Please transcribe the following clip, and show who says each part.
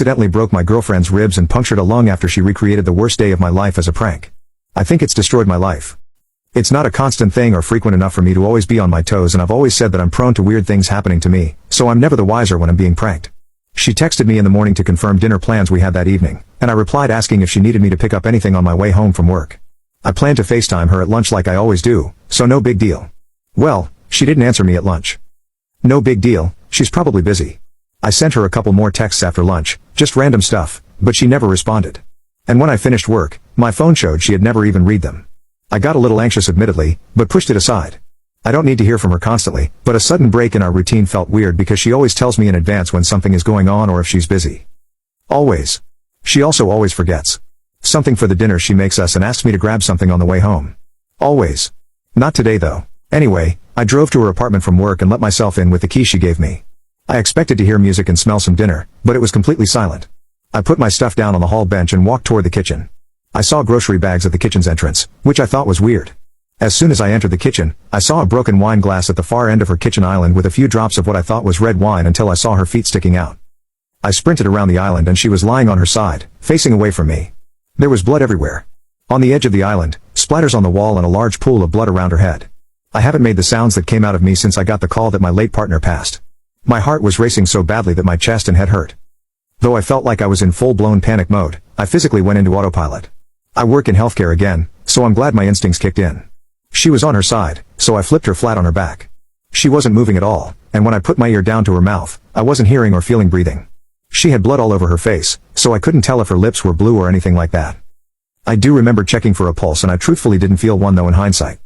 Speaker 1: accidentally broke my girlfriend's ribs and punctured a lung after she recreated the worst day of my life as a prank. I think it's destroyed my life. It's not a constant thing or frequent enough for me to always be on my toes, and I've always said that I'm prone to weird things happening to me, so I'm never the wiser when I'm being pranked. She texted me in the morning to confirm dinner plans we had that evening, and I replied asking if she needed me to pick up anything on my way home from work. I planned to FaceTime her at lunch like I always do, so no big deal. Well, she didn't answer me at lunch. No big deal, she's probably busy. I sent her a couple more texts after lunch, just random stuff, but she never responded. And when I finished work, my phone showed she had never even read them. I got a little anxious admittedly, but pushed it aside. I don't need to hear from her constantly, but a sudden break in our routine felt weird because she always tells me in advance when something is going on or if she's busy. Always. She also always forgets something for the dinner she makes us and asks me to grab something on the way home. Always. Not today though. Anyway, I drove to her apartment from work and let myself in with the key she gave me. I expected to hear music and smell some dinner, but it was completely silent. I put my stuff down on the hall bench and walked toward the kitchen. I saw grocery bags at the kitchen's entrance, which I thought was weird. As soon as I entered the kitchen, I saw a broken wine glass at the far end of her kitchen island with a few drops of what I thought was red wine until I saw her feet sticking out. I sprinted around the island and she was lying on her side, facing away from me. There was blood everywhere. On the edge of the island, splatters on the wall and a large pool of blood around her head. I haven't made the sounds that came out of me since I got the call that my late partner passed. My heart was racing so badly that my chest and head hurt. Though I felt like I was in full-blown panic mode, I physically went into autopilot. I work in healthcare again, so I'm glad my instincts kicked in. She was on her side, so I flipped her flat on her back. She wasn't moving at all, and when I put my ear down to her mouth, I wasn't hearing or feeling breathing. She had blood all over her face, so I couldn't tell if her lips were blue or anything like that. I do remember checking for a pulse and I truthfully didn't feel one though in hindsight.